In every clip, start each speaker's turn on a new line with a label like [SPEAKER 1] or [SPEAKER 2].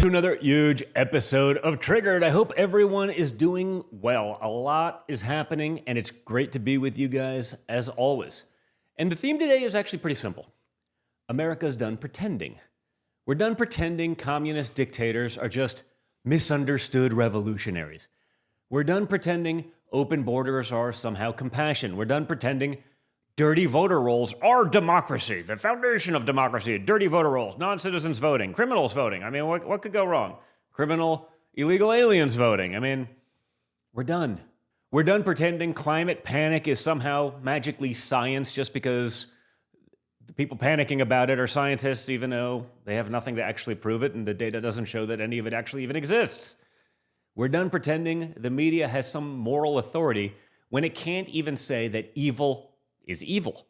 [SPEAKER 1] To another huge episode of Triggered. I hope everyone is doing well. A lot is happening, and it's great to be with you guys as always. And the theme today is actually pretty simple. America's done pretending. We're done pretending communist dictators are just misunderstood revolutionaries. We're done pretending open borders are somehow compassion. We're done pretending dirty voter rolls are democracy, the foundation of democracy. Dirty voter rolls, non-citizens voting, criminals voting. I mean, what could go wrong? Illegal aliens voting. I mean, we're done. We're done pretending climate panic is somehow magically science just because the people panicking about it are scientists, even though they have nothing to actually prove it and the data doesn't show that any of it actually even exists. We're done pretending the media has some moral authority when it can't even say that evil is evil.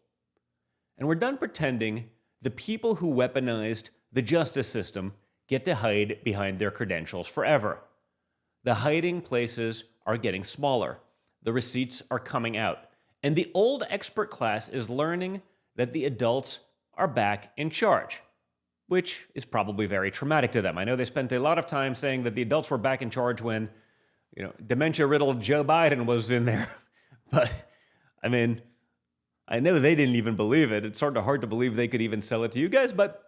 [SPEAKER 1] And we're done pretending the people who weaponized the justice system get to hide behind their credentials forever. The hiding places are getting smaller. The receipts are coming out. And the old expert class is learning that the adults are back in charge, which is probably very traumatic to them. I know they spent a lot of time saying that the adults were back in charge when, dementia-riddled Joe Biden was in there. But, I mean, I know they didn't even believe it. It's sort of hard to believe they could even sell it to you guys, but,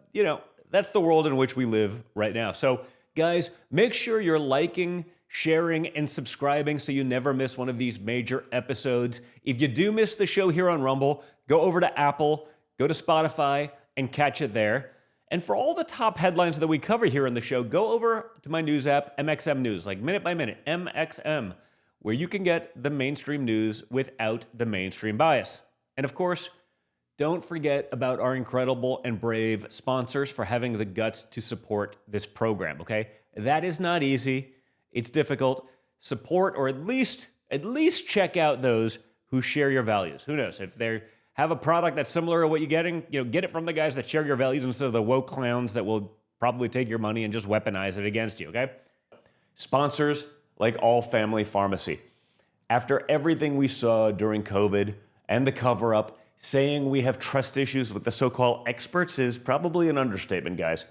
[SPEAKER 1] that's the world in which we live right now. So, guys, make sure you're liking, sharing, and subscribing so you never miss one of these major episodes. If you do miss the show here on Rumble, go over to Apple, go to Spotify, and catch it there. And for all the top headlines that we cover here on the show, go over to my news app, MXM News, like minute by minute, MXM, where you can get the mainstream news without the mainstream bias. And of course, don't forget about our incredible and brave sponsors for having the guts to support this program, okay? That is not easy. It's difficult. Support, or at least check out those who share your values. Who knows? If they have a product that's similar to what you're getting, get it from the guys that share your values instead of the woke clowns that will probably take your money and just weaponize it against you, okay? Sponsors like All Family Pharmacy. After everything we saw during COVID and the cover-up, saying we have trust issues with the so-called experts is probably an understatement, guys.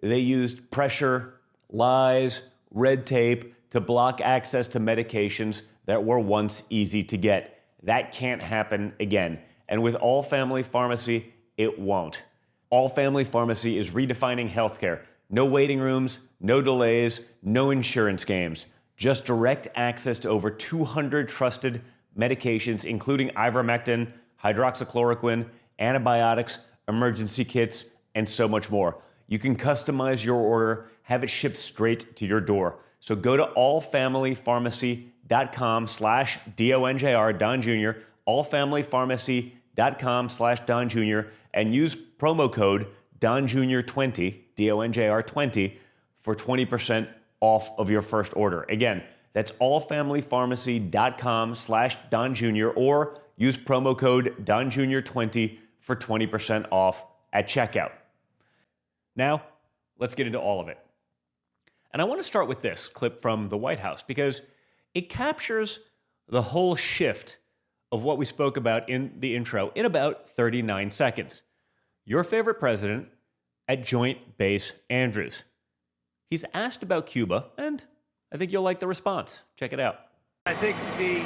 [SPEAKER 1] They used pressure, lies, red tape to block access to medications that were once easy to get. That can't happen again. And with All Family Pharmacy, it won't. All Family Pharmacy is redefining healthcare. No waiting rooms, no delays, no insurance games. Just direct access to over 200 trusted medications, including ivermectin, hydroxychloroquine, antibiotics, emergency kits, and so much more. You can customize your order, have it shipped straight to your door. So go to allfamilypharmacy.com/DONJR, Don Jr., allfamilypharmacy.com/Don Jr., and use promo code DonJr20, DONJR20, for 20% off of your first order. Again, that's allfamilypharmacy.com/Don Jr. or use promo code DonJr20 for 20% off at checkout. Now, let's get into all of it. And I want to start with this clip from the White House because it captures the whole shift of what we spoke about in the intro in about 39 seconds. Your favorite president at Joint Base Andrews. He's asked about Cuba, and I think you'll like the response. Check it out.
[SPEAKER 2] I think the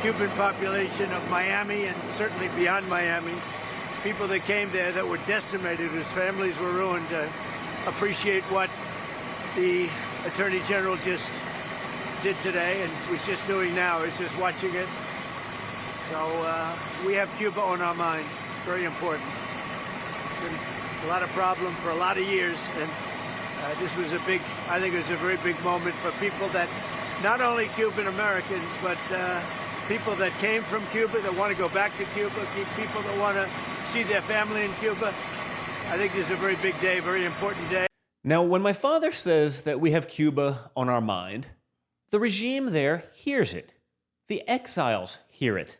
[SPEAKER 2] Cuban population of Miami and certainly beyond Miami, people that came there that were decimated, whose families were ruined, appreciate what the Attorney General just did today and was just doing now. Is just watching it. So we have Cuba on our mind. Very important. Been a lot of problem for a lot of years, and this was I think it was a very big moment for people that, not only Cuban Americans, but people that came from Cuba, that want to go back to Cuba, people that want to see their family in Cuba. I think this is a very big day, very important day.
[SPEAKER 1] Now, when my father says that we have Cuba on our mind, the regime there hears it. The exiles hear it.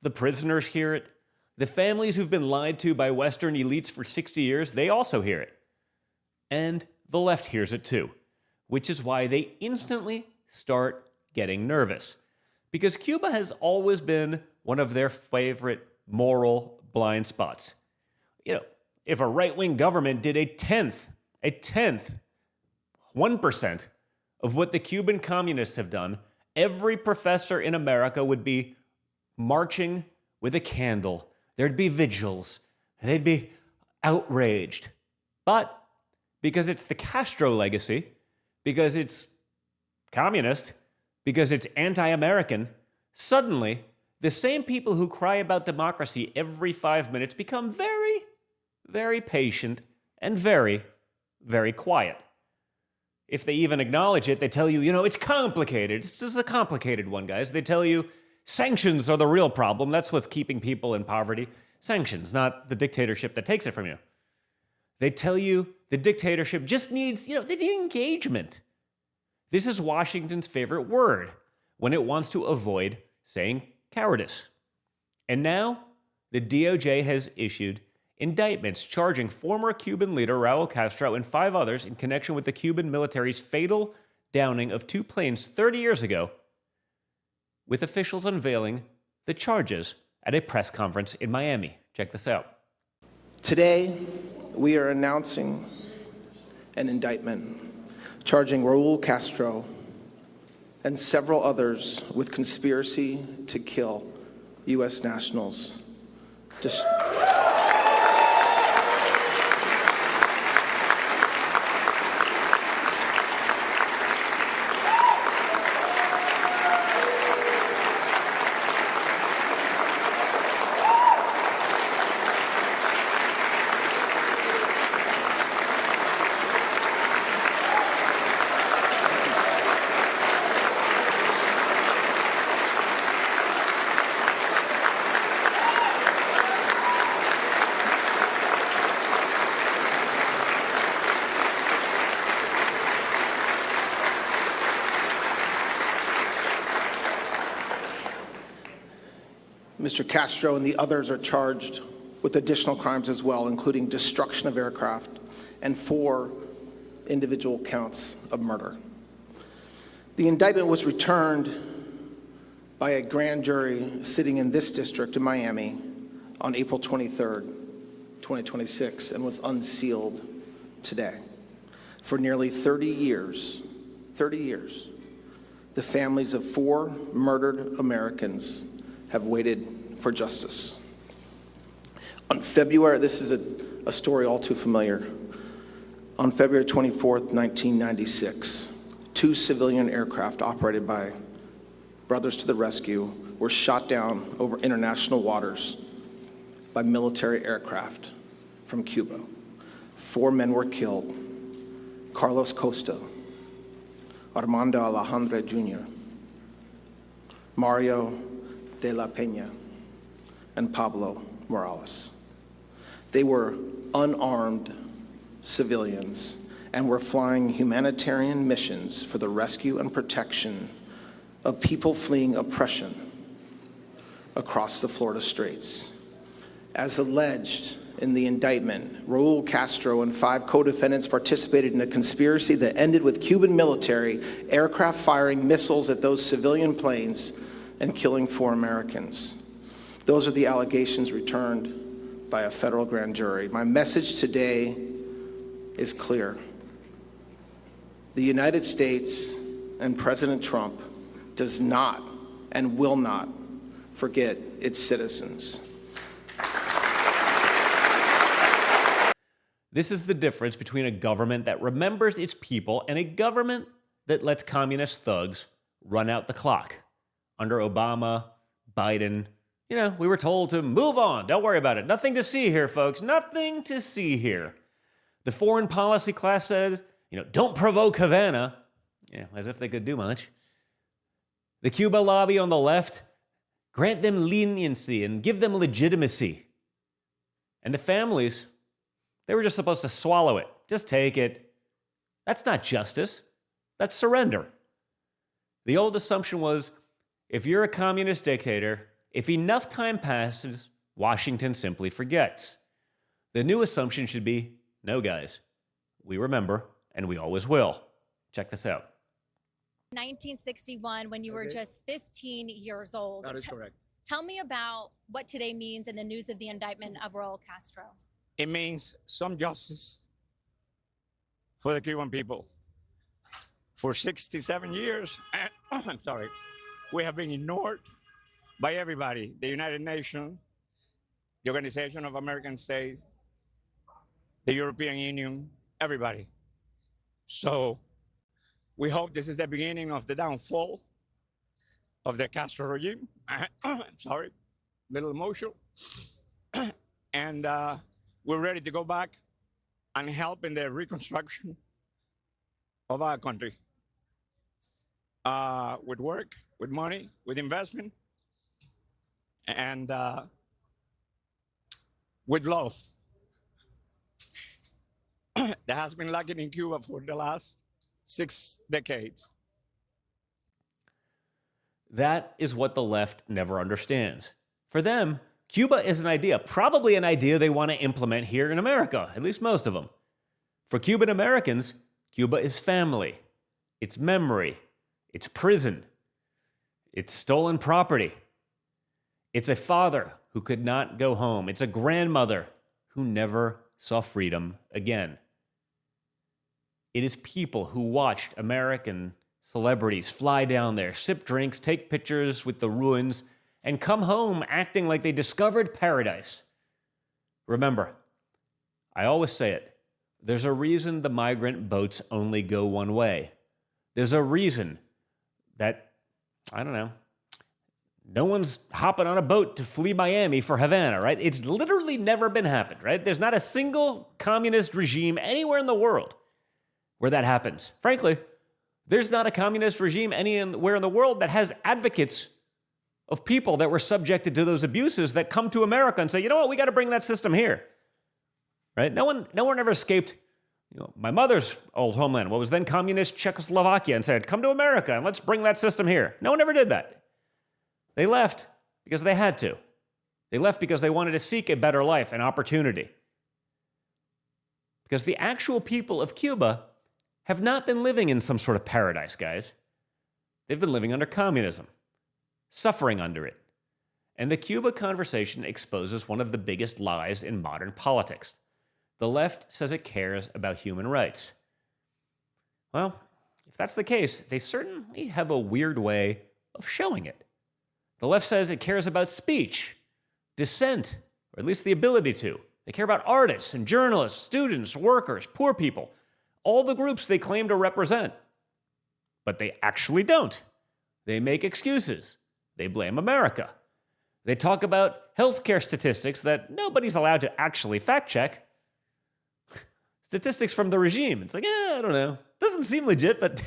[SPEAKER 1] The prisoners hear it. The families who've been lied to by Western elites for 60 years, they also hear it. And the left hears it too, which is why they instantly start getting nervous. Because Cuba has always been one of their favorite moral blind spots. You know, if a right-wing government did a tenth 1% of what the Cuban communists have done, every professor in America would be marching with a candle. There'd be vigils. They'd be outraged. But because it's the Castro legacy, because it's communist, because it's anti-American, suddenly the same people who cry about democracy every 5 minutes become very, very patient and very, very quiet. If they even acknowledge it, they tell you, it's complicated. It's just a complicated one, guys. They tell you sanctions are the real problem. That's what's keeping people in poverty. Sanctions, not the dictatorship that takes it from you. They tell you the dictatorship just needs, they need engagement. This is Washington's favorite word when it wants to avoid saying cowardice. And now the DOJ has issued indictments charging former Cuban leader Raul Castro and 5 others in connection with the Cuban military's fatal downing of 2 planes 30 years ago, with officials unveiling the charges at a press conference in Miami. Check this out.
[SPEAKER 3] Today, we are announcing an indictment charging Raul Castro and several others with conspiracy to kill U.S. nationals. Mr. Castro and the others are charged with additional crimes as well, including destruction of aircraft and 4 individual counts of murder. The indictment was returned by a grand jury sitting in this district in Miami on April 23rd, 2026, and was unsealed today. For nearly 30 years, the families of 4 murdered Americans have waited for justice. On February, this is a story all too familiar. On February 24th, 1996, 2 civilian aircraft operated by Brothers to the Rescue were shot down over international waters by military aircraft from Cuba. 4 men were killed: Carlos Costa, Armando Alejandre Jr., Mario de la Peña, and Pablo Morales. They were unarmed civilians and were flying humanitarian missions for the rescue and protection of people fleeing oppression across the Florida Straits. As alleged in the indictment, Raul Castro and 5 co-defendants participated in a conspiracy that ended with Cuban military aircraft firing missiles at those civilian planes and killing 4 Americans. Those are the allegations returned by a federal grand jury. My message today is clear. The United States and President Trump does not and will not forget its citizens.
[SPEAKER 1] This is the difference between a government that remembers its people and a government that lets communist thugs run out the clock. Under Obama, Biden, we were told to move on. Don't worry about it. Nothing to see here, folks. Nothing to see here. The foreign policy class said, don't provoke Havana. As if they could do much. The Cuba lobby on the left, grant them leniency and give them legitimacy. And the families, they were just supposed to swallow it. Just take it. That's not justice. That's surrender. The old assumption was, if you're a communist dictator, if enough time passes, Washington simply forgets. The new assumption should be, no, guys, we remember, and we always will. Check this out.
[SPEAKER 4] 1961, when you were just 15 years old.
[SPEAKER 5] That is correct.
[SPEAKER 4] Tell me about what today means in the news of the indictment of Raul Castro.
[SPEAKER 5] It means some justice for the Cuban people. For 67 years, I'm sorry, we have been ignored by everybody, the United Nations, the Organization of American States, the European Union, everybody. So we hope this is the beginning of the downfall of the Castro regime. I'm sorry, a little emotional. And we're ready to go back and help in the reconstruction of our country. With work, with money, with investment, and with love. That has been lacking in Cuba for the last 6 decades.
[SPEAKER 1] That is what the left never understands. For them, Cuba is an idea, probably an idea they want to implement here in America, at least most of them. For Cuban Americans, Cuba is family, it's memory, it's prison, it's stolen property. It's a father who could not go home. It's a grandmother who never saw freedom again. It is people who watched American celebrities fly down there, sip drinks, take pictures with the ruins, and come home acting like they discovered paradise. Remember, I always say it, there's a reason the migrant boats only go one way. There's a reason that, I don't know, no one's hopping on a boat to flee Miami for Havana, right? It's literally never been happened, right? There's not a single communist regime anywhere in the world where that happens. Frankly, there's not a communist regime anywhere in the world that has advocates of people that were subjected to those abuses that come to America and say, you know what, we got to bring that system here, right? No one ever escaped, my mother's old homeland, what was then communist Czechoslovakia, and said, come to America and let's bring that system here. No one ever did that. They left because they had to. They left because they wanted to seek a better life, an opportunity. Because the actual people of Cuba have not been living in some sort of paradise, guys. They've been living under communism, suffering under it. And the Cuba conversation exposes one of the biggest lies in modern politics. The left says it cares about human rights. Well, if that's the case, they certainly have a weird way of showing it. The left says it cares about speech, dissent, or at least the ability to. They care about artists and journalists, students, workers, poor people, all the groups they claim to represent. But they actually don't. They make excuses. They blame America. They talk about healthcare statistics that nobody's allowed to actually fact check. Statistics from the regime. It's like, I don't know. Doesn't seem legit, but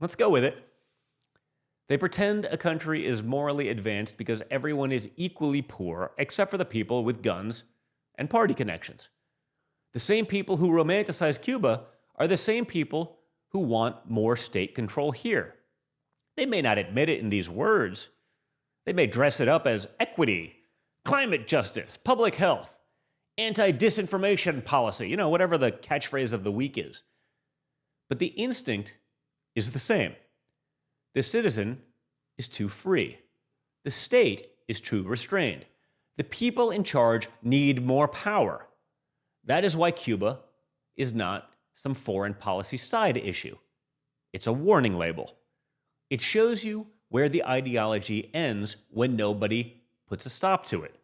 [SPEAKER 1] let's go with it. They pretend a country is morally advanced because everyone is equally poor except for the people with guns and party connections. The same people who romanticize Cuba are the same people who want more state control here. They may not admit it in these words. They may dress it up as equity, climate justice, public health, anti-disinformation policy, whatever the catchphrase of the week is. But the instinct is the same. The citizen is too free. The state is too restrained. The people in charge need more power. That is why Cuba is not some foreign policy side issue. It's a warning label. It shows you where the ideology ends when nobody puts a stop to it.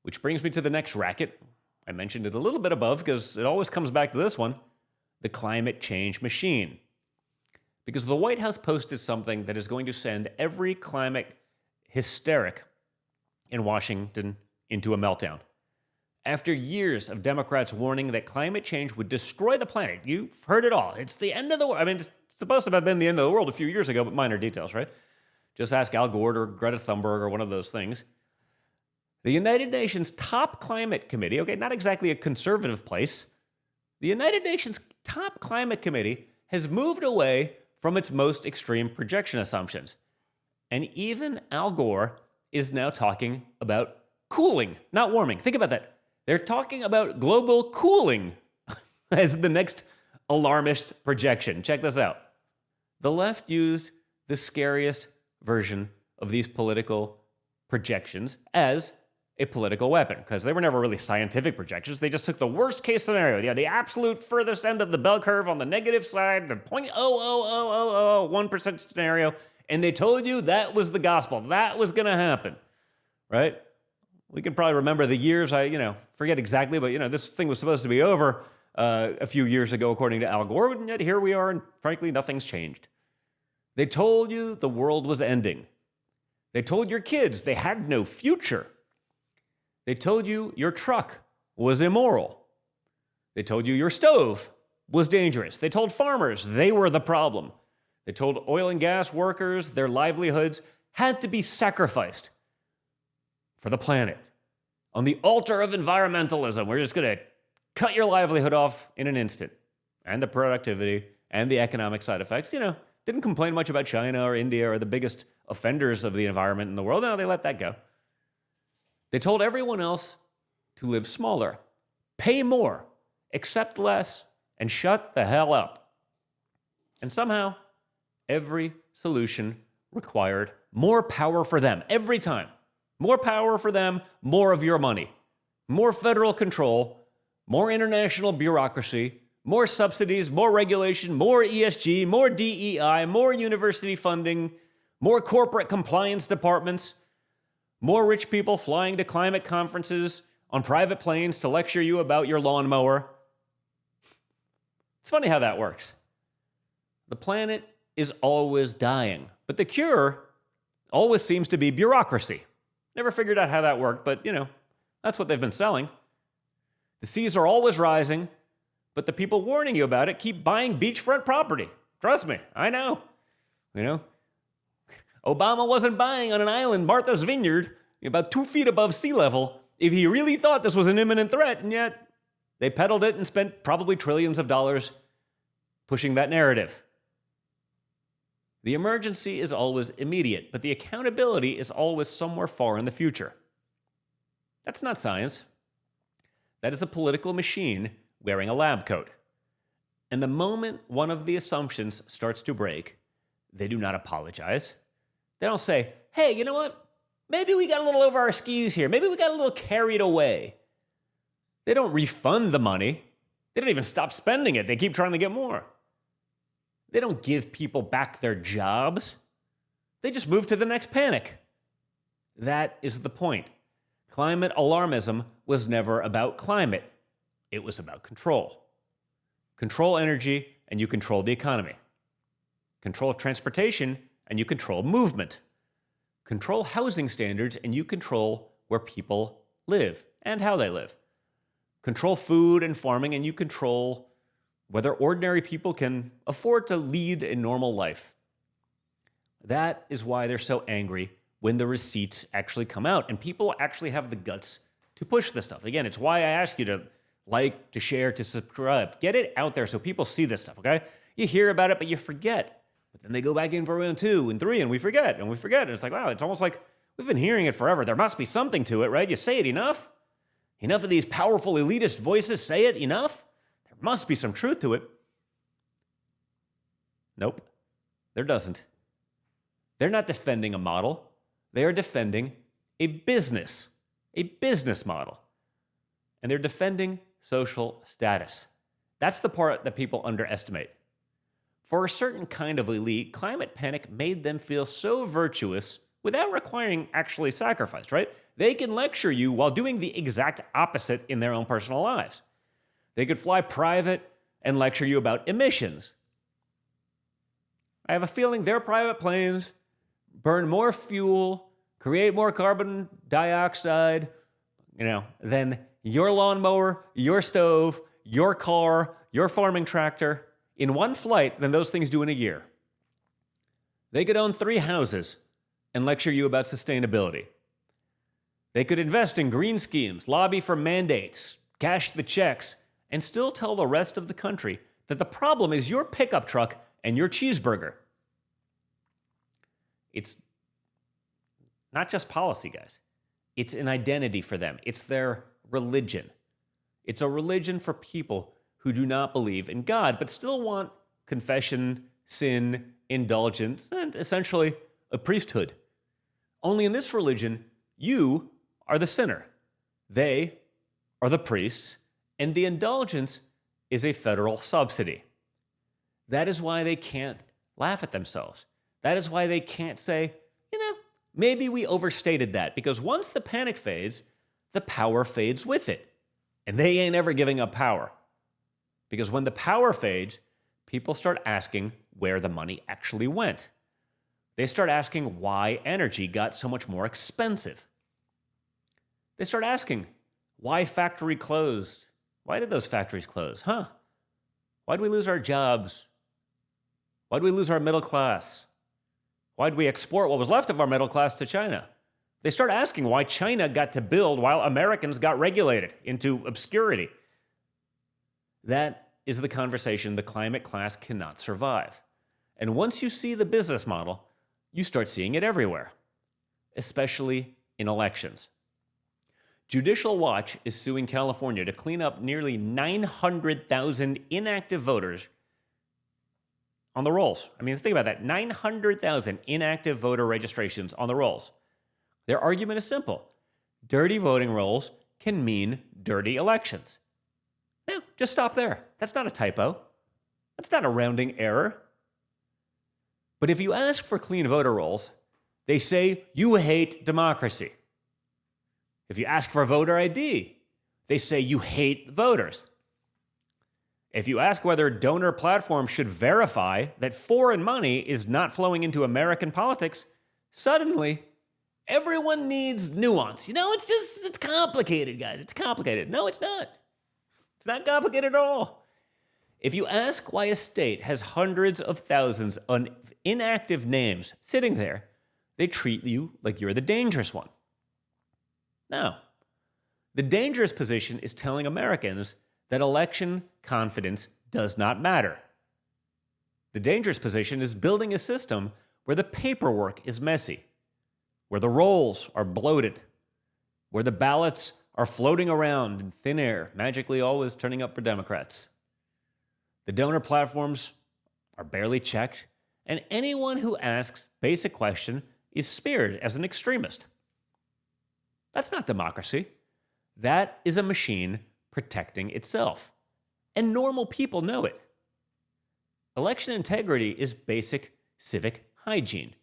[SPEAKER 1] Which brings me to the next racket. I mentioned it a little bit above because it always comes back to this one, the climate change machine. Because the White House posted something that is going to send every climate hysteric in Washington into a meltdown. After years of Democrats warning that climate change would destroy the planet, you've heard it all. It's the end of the world. I mean, it's supposed to have been the end of the world a few years ago, but minor details, right? Just ask Al Gore or Greta Thunberg or one of those things. The United Nations top climate committee, okay, not exactly a conservative place, the United Nations top climate committee has moved away from its most extreme projection assumptions. And even Al Gore is now talking about cooling, not warming. Think about that. They're talking about global cooling as the next alarmist projection. Check this out. The left used the scariest version of these political projections as a political weapon, because they were never really scientific projections. They just took the worst case scenario, the absolute furthest end of the bell curve on the negative side, the 0.00001% scenario, and they told you that was the gospel. That was going to happen, right? We can probably remember the years, I forget exactly, but this thing was supposed to be over a few years ago, according to Al Gore, and yet here we are, and frankly, nothing's changed. They told you the world was ending. They told your kids they had no future. They told you your truck was immoral. They told you your stove was dangerous. They told farmers they were the problem. They told oil and gas workers their livelihoods had to be sacrificed for the planet. On the altar of environmentalism, we're just going to cut your livelihood off in an instant. And the productivity and the economic side effects, didn't complain much about China or India or the biggest offenders of the environment in the world. No, they let that go. They told everyone else to live smaller, pay more, accept less, and shut the hell up. And somehow, every solution required more power for them every time. More power for them, more of your money, more federal control, more international bureaucracy, more subsidies, more regulation, more ESG, more DEI, more university funding, more corporate compliance departments, more rich people flying to climate conferences on private planes to lecture you about your lawnmower. It's funny how that works. The planet is always dying, but the cure always seems to be bureaucracy. Never figured out how that worked, but that's what they've been selling. The seas are always rising, but the people warning you about it keep buying beachfront property. Trust me, I know. Obama wasn't buying on an island, Martha's Vineyard, about 2 feet above sea level if he really thought this was an imminent threat, and yet they peddled it and spent probably trillions of dollars pushing that narrative. The emergency is always immediate, but the accountability is always somewhere far in the future. That's not science. That is a political machine wearing a lab coat. And the moment one of the assumptions starts to break, they do not apologize. They don't say, hey, you know what? Maybe we got a little over our skis here. Maybe we got a little carried away. They don't refund the money. They don't even stop spending it. They keep trying to get more. They don't give people back their jobs. They just move to the next panic. That is the point. Climate alarmism was never about climate. It was about control. Control energy, and you control the economy. Control transportation, and you control movement. Control housing standards, and you control where people live and how they live. Control food and farming, and you control whether ordinary people can afford to lead a normal life. That is why they're so angry when the receipts actually come out and people actually have the guts to push this stuff. Again, it's why I ask you to like, to share, to subscribe. Get it out there so people see this stuff, okay? You hear about it, but you forget. But then they go back in for round 2 and 3, and we forget. And it's like, wow, it's almost like we've been hearing it forever. There must be something to it, right? You say it enough. Enough of these powerful elitist voices say it enough. There must be some truth to it. Nope, there doesn't. They're not defending a model. They are defending a business model. And they're defending social status. That's the part that people underestimate. For a certain kind of elite, climate panic made them feel so virtuous without requiring actually sacrifice, right? They can lecture you while doing the exact opposite in their own personal lives. They could fly private and lecture you about emissions. I have a feeling their private planes burn more fuel, create more carbon dioxide, than your lawnmower, your stove, your car, your farming tractor in one flight than those things do in a year. They could own 3 houses and lecture you about sustainability. They could invest in green schemes, lobby for mandates, cash the checks, and still tell the rest of the country that the problem is your pickup truck and your cheeseburger. It's not just policy, guys. It's an identity for them. It's their religion. It's a religion for people who do not believe in God, but still want confession, sin, indulgence, and essentially a priesthood. Only in this religion, you are the sinner. They are the priests, and the indulgence is a federal subsidy. That is why they can't laugh at themselves. That is why they can't say, maybe we overstated that, because once the panic fades, the power fades with it. And they ain't ever giving up power. Because when the power fades, people start asking where the money actually went. They start asking why energy got so much more expensive. They start asking why factory closed. Why did those factories close? Why did we lose our jobs? Why did we lose our middle class? Why did we export what was left of our middle class to China? They start asking why China got to build while Americans got regulated into obscurity. That is the conversation the climate class cannot survive. And once you see the business model, you start seeing it everywhere, especially in elections. Judicial Watch is suing California to clean up nearly 900,000 inactive voters on the rolls. I mean, think about that. 900,000 inactive voter registrations on the rolls. Their argument is simple. Dirty voting rolls can mean dirty elections. Now, just stop there. That's not a typo. That's not a rounding error. But if you ask for clean voter rolls, they say you hate democracy. If you ask for voter ID, they say you hate voters. If you ask whether donor platforms should verify that foreign money is not flowing into American politics, suddenly everyone needs nuance. It's complicated, guys. It's complicated. No, it's not. It's not complicated at all. If you ask why a state has hundreds of thousands of inactive names sitting there, they treat you like you're the dangerous one. No. The dangerous position is telling Americans that election confidence does not matter. The dangerous position is building a system where the paperwork is messy, where the rolls are bloated, where the ballots are floating around in thin air, magically always turning up for Democrats. The donor platforms are barely checked, and anyone who asks basic question is speared as an extremist. That's not democracy. That is a machine protecting itself. And normal people know it. Election integrity is basic civic hygiene.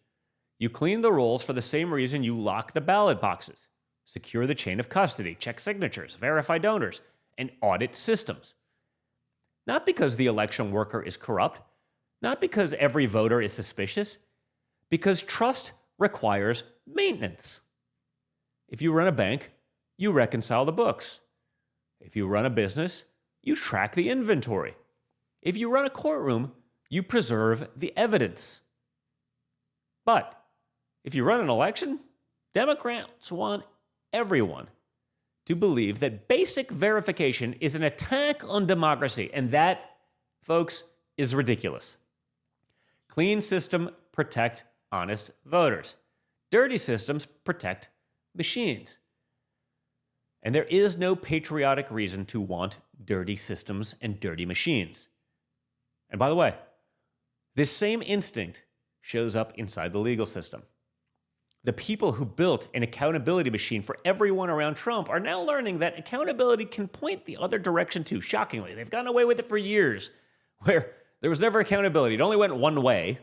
[SPEAKER 1] You clean the rolls for the same reason you lock the ballot boxes. Secure the chain of custody, check signatures, verify donors, and audit systems. Not because the election worker is corrupt, not because every voter is suspicious, because trust requires maintenance. If you run a bank, you reconcile the books. If you run a business, you track the inventory. If you run a courtroom, you preserve the evidence. But if you run an election, Democrats want everyone to believe that basic verification is an attack on democracy, and that, folks, is ridiculous. Clean systems protect honest voters. Dirty systems protect machines. And there is no patriotic reason to want dirty systems and dirty machines. And by the way, this same instinct shows up inside the legal system. The people who built an accountability machine for everyone around Trump are now learning that accountability can point the other direction too. Shockingly, they've gotten away with it for years, where there was never accountability. It only went one way.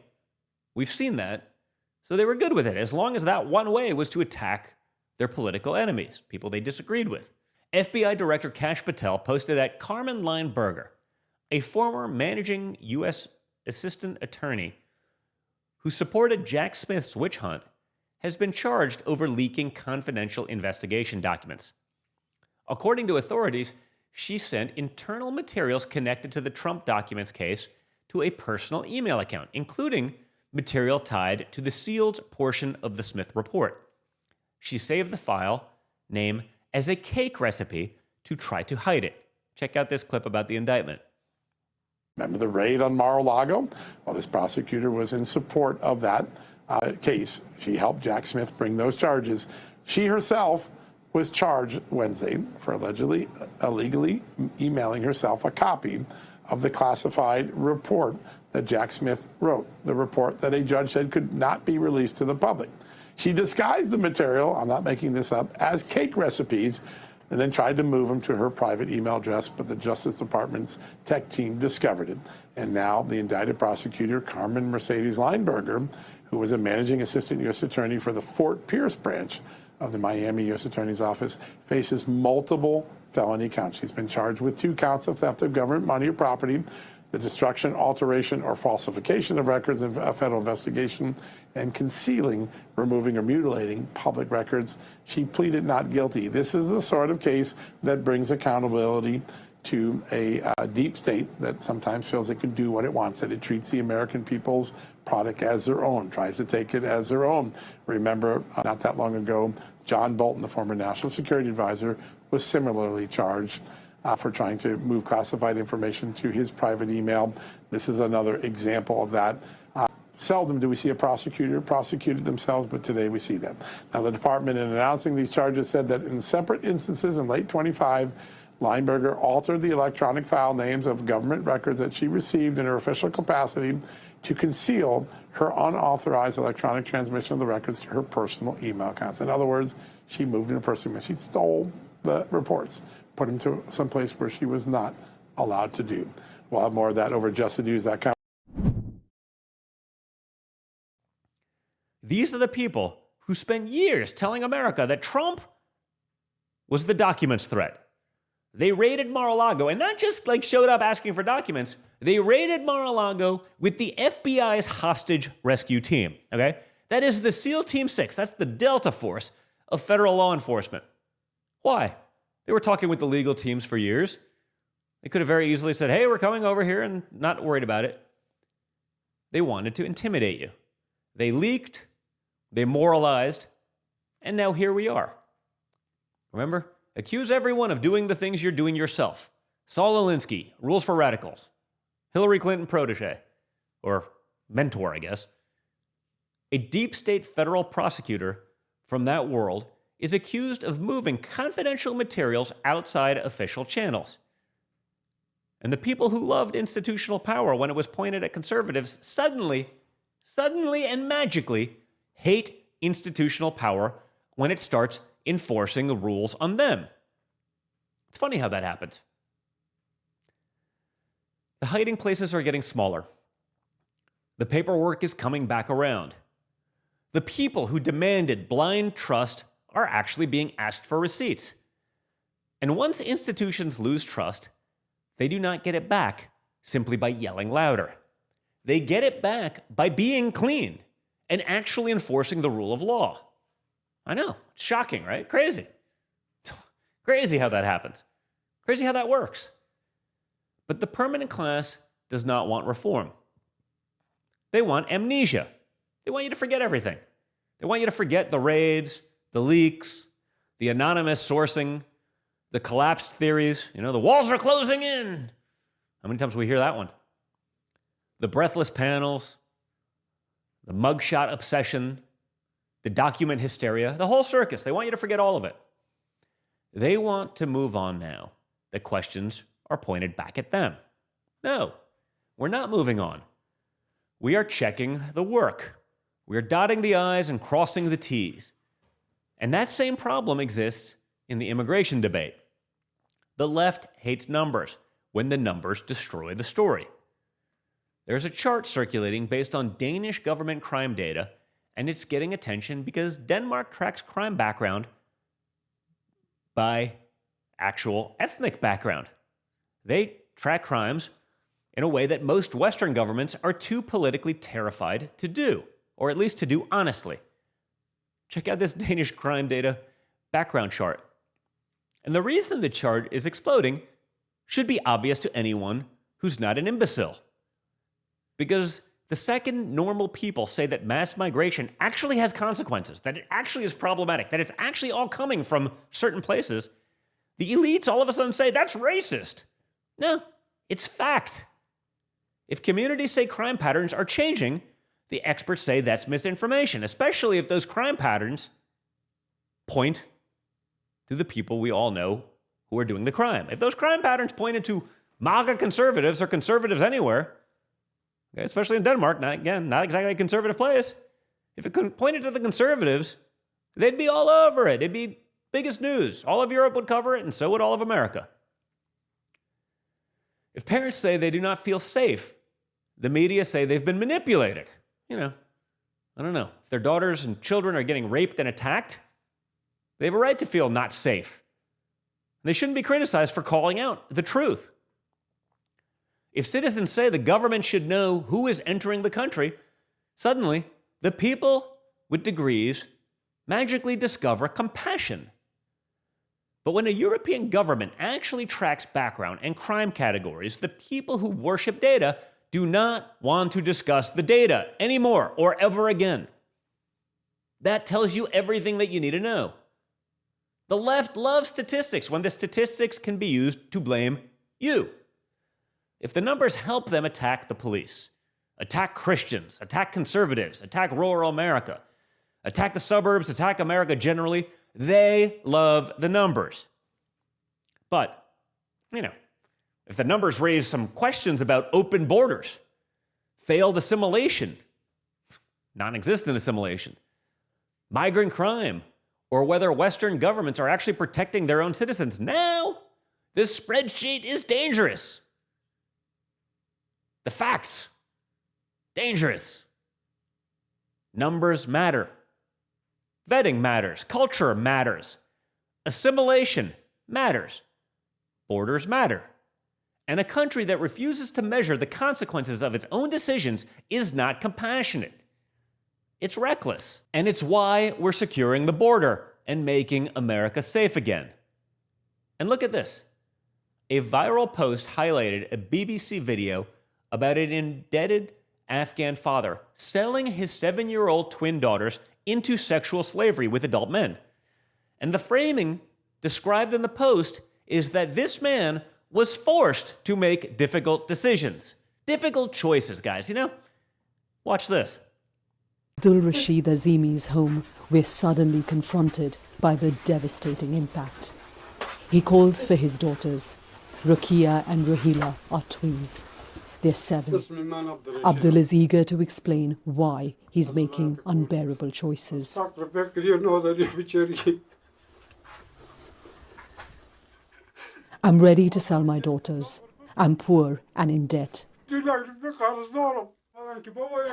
[SPEAKER 1] We've seen that. So they were good with it, as long as that one way was to attack their political enemies, people they disagreed with. FBI Director Kash Patel posted that Carmen Lineberger, a former managing U.S. assistant attorney who supported Jack Smith's witch hunt, has been charged over leaking confidential investigation documents. According to authorities, she sent internal materials connected to the Trump documents case to a personal email account, including material tied to the sealed portion of the Smith report. She saved the file name as a cake recipe to try to hide it. Check out this clip about the indictment.
[SPEAKER 6] Remember the raid on Mar-a-Lago? Well, this prosecutor was in support of that case. She helped Jack Smith bring those charges. She herself was charged Wednesday for allegedly illegally emailing herself a copy of the classified report that Jack Smith wrote, the report that a judge said could not be released to the public. She disguised the material, I'm not making this up, as cake recipes and then tried to move them to her private email address, but the Justice Department's tech team discovered it. And now the indicted prosecutor, Carmen Mercedes Lineberger, who was a managing assistant U.S. attorney for the Fort Pierce branch of the Miami U.S. Attorney's Office, faces multiple felony counts. She's been charged with 2 counts of theft of government money or property, the destruction, alteration, or falsification of records in a federal investigation, and concealing, removing, or mutilating public records. She pleaded not guilty. This is the sort of case that brings accountability to a deep state that sometimes feels it can do what it wants, that it treats the American people's product as their own, tries to take it as their own. Remember, not that long ago, John Bolton, the former National Security Advisor, was similarly charged for trying to move classified information to his private email. This is another example of that. Seldom do we see a prosecutor prosecute themselves, but today we see that. Now, the department, in announcing these charges, said that in separate instances in late 25, Lineberger altered the electronic file names of government records that she received in her official capacity to conceal her unauthorized electronic transmission of the records to her personal email accounts. In other words, she moved in a personal email. She stole the reports, put them to some place where she was not allowed to do. We'll have more of that over at justthenews.com.
[SPEAKER 1] These are the people who spent years telling America that Trump was the documents threat. They raided Mar-a-Lago, and not just like showed up asking for documents. They raided Mar-a-Lago with the FBI's hostage rescue team, okay? That is the SEAL Team 6. That's the Delta Force of federal law enforcement. Why? They were talking with the legal teams for years. They could have very easily said, hey, we're coming over here, and not worried about it. They wanted to intimidate you. They leaked, they moralized, and now here we are. Remember? Accuse everyone of doing the things you're doing yourself. Saul Alinsky, Rules for Radicals. Hillary Clinton protege, or mentor, I guess. A deep state federal prosecutor from that world is accused of moving confidential materials outside official channels. And the people who loved institutional power when it was pointed at conservatives suddenly and magically hate institutional power when it starts enforcing the rules on them. It's funny how that happens. The hiding places are getting smaller. The paperwork is coming back around. The people who demanded blind trust are actually being asked for receipts. And once institutions lose trust, they do not get it back simply by yelling louder. They get it back by being clean and actually enforcing the rule of law. I know, it's shocking, right? Crazy. Crazy how that happens. Crazy how that works. But the permanent class does not want reform. They want amnesia. They want you to forget everything. They want you to forget the raids, the leaks, the anonymous sourcing, the collapsed theories. You know, the walls are closing in. How many times do we hear that one? The breathless panels, the mugshot obsession, the document hysteria, the whole circus. They want you to forget all of it. They want to move on now. The questions are pointed back at them. No, we're not moving on. We are checking the work. We are dotting the I's and crossing the T's. And that same problem exists in the immigration debate. The left hates numbers when the numbers destroy the story. There's a chart circulating based on Danish government crime data, and it's getting attention because Denmark tracks crime background by actual ethnic background. They track crimes in a way that most Western governments are too politically terrified to do, or at least to do honestly. Check out this Danish crime data background chart. And the reason the chart is exploding should be obvious to anyone who's not an imbecile. Because the second normal people say that mass migration actually has consequences, that it actually is problematic, that it's actually all coming from certain places, the elites all of a sudden say, that's racist. No, it's fact. If communities say crime patterns are changing, the experts say that's misinformation, especially if those crime patterns point to the people we all know who are doing the crime. If those crime patterns pointed to MAGA conservatives or conservatives anywhere, okay, especially in Denmark, not exactly a conservative place, if it pointed to the conservatives, they'd be all over it. It'd be Biggest news. All of Europe would cover it, and so would all of America. If parents say they do not feel safe, the media say they've been manipulated. You know, I don't know. If their daughters and children are getting raped and attacked, they have a right to feel not safe. They shouldn't be criticized for calling out the truth. If citizens say the government should know who is entering the country, suddenly the people with degrees magically discover compassion. But when a European government actually tracks background and crime categories, the people who worship data do not want to discuss the data anymore or ever again. That tells you everything that you need to know. The left loves statistics when the statistics can be used to blame you. If the numbers help them attack the police, attack Christians, attack conservatives, attack rural America, attack the suburbs, attack America generally, they love the numbers. But, if the numbers raise some questions about open borders, failed assimilation, non-existent assimilation, migrant crime, or whether Western governments are actually protecting their own citizens, now this spreadsheet is dangerous. The facts, dangerous. Numbers matter. Vetting matters. Culture matters. Assimilation matters. Borders matter. And a country that refuses to measure the consequences of its own decisions is not compassionate. It's reckless. And it's why we're securing the border and making America safe again. And look at this. A viral post highlighted a BBC video about an indebted Afghan father selling his 7-year-old twin daughters into sexual slavery with adult men. And the framing described in the post is that this man was forced to make difficult decisions. Difficult choices, guys, Watch this.
[SPEAKER 7] Abdul Rashid Azimi's home, we're suddenly confronted by the devastating impact. He calls for his daughters. Rukia and Rahila are twins. They're 7. Abdul is eager to explain why he's making unbearable choices. I'm ready to sell my daughters. I'm poor and in debt.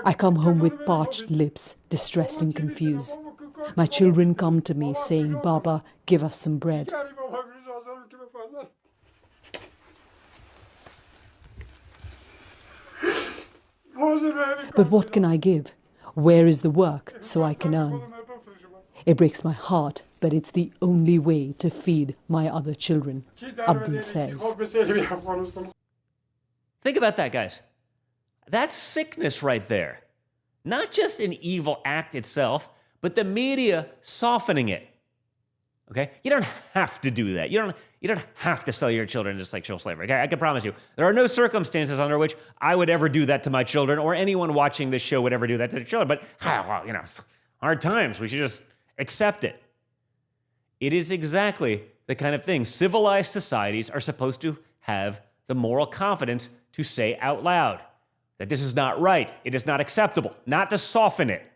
[SPEAKER 7] I come home with parched lips, distressed and confused. My children come to me saying, Baba, give us some bread. But what can I give? Where is the work so I can earn? It breaks my heart, but it's the only way to feed my other children, Abdul says.
[SPEAKER 1] Think about that, guys. That's sickness right there. Not just an evil act itself, but the media softening it. Okay? You don't have to do that. You don't have to sell your children into sexual slavery. Okay? I can promise you, there are no circumstances under which I would ever do that to my children, or anyone watching this show would ever do that to their children. But, it's hard times. We should just accept it. It is exactly the kind of thing civilized societies are supposed to have the moral confidence to say out loud. That this is not right. It is not acceptable. Not to soften it.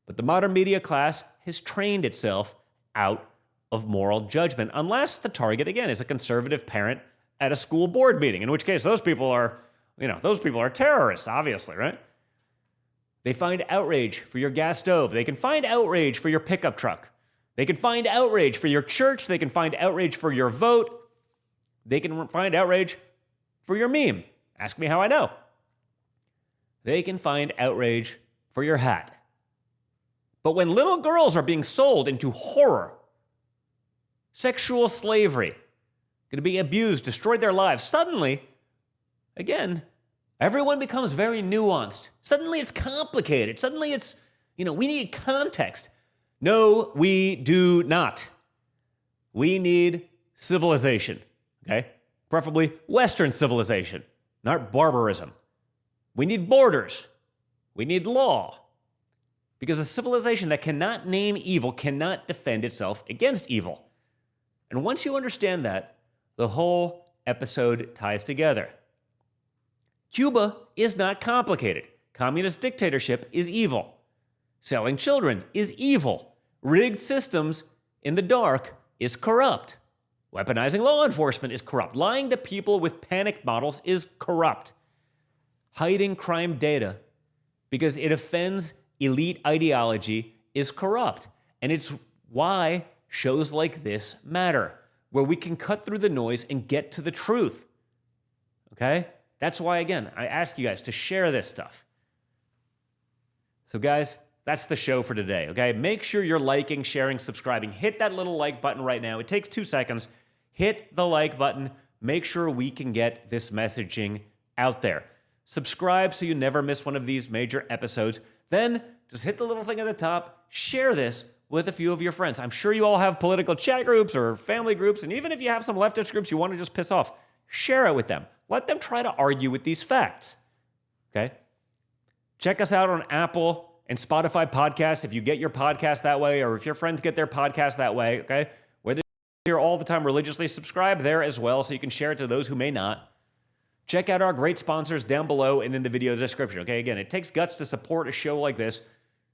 [SPEAKER 1] But the modern media class has trained itself out of moral judgment, unless the target, again, is a conservative parent at a school board meeting, in which case those people are terrorists, obviously, right? They find outrage for your gas stove. They can find outrage for your pickup truck. They can find outrage for your church. They can find outrage for your vote. They can find outrage for your meme. Ask me how I know. They can find outrage for your hat. But when little girls are being sold into horror, sexual slavery, going to be abused, destroyed their lives, suddenly, again, everyone becomes very nuanced. Suddenly it's complicated. Suddenly it's, we need context. No, we do not. We need civilization, okay? Preferably Western civilization, not barbarism. We need borders. We need law. Because a civilization that cannot name evil cannot defend itself against evil. And once you understand that, the whole episode ties together. Cuba is not complicated. Communist dictatorship is evil. Selling children is evil. Rigged systems in the dark is corrupt. Weaponizing law enforcement is corrupt. Lying to people with panic models is corrupt. Hiding crime data because it offends elite ideology is corrupt. And it's why shows like this matter, where we can cut through the noise and get to the truth. Okay? That's why, again, I ask you guys to share this stuff. So, guys, that's the show for today, okay? Make sure you're liking, sharing, subscribing. Hit that little like button right now. It takes 2 seconds. Hit the like button. Make sure we can get this messaging out there. Subscribe so you never miss one of these major episodes. Then just hit the little thing at the top. Share this with a few of your friends. I'm sure you all have political chat groups or family groups, and even if you have some leftist groups you want to just piss off, share it with them. Let them try to argue with these facts, okay? Check us out on Apple and Spotify podcasts if you get your podcast that way, or if your friends get their podcast that way, okay? Whether you're here all the time religiously, subscribe there as well so you can share it to those who may not. Check out our great sponsors down below and in the video description, okay? Again, it takes guts to support a show like this.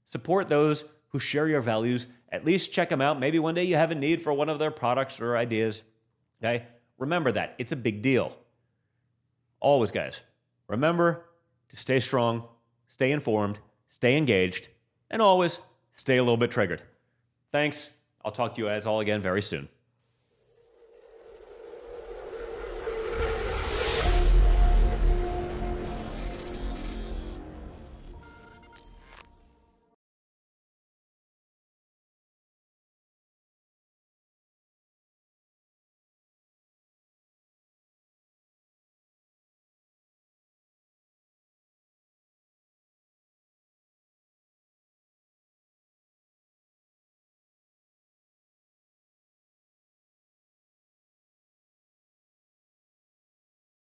[SPEAKER 1] Support those who share your values. At least check them out. Maybe one day you have a need for one of their products or ideas, okay? Remember that. It's a big deal. Always, guys, remember to stay strong, stay informed, stay engaged, and always stay a little bit triggered. Thanks. I'll talk to you guys all again very soon.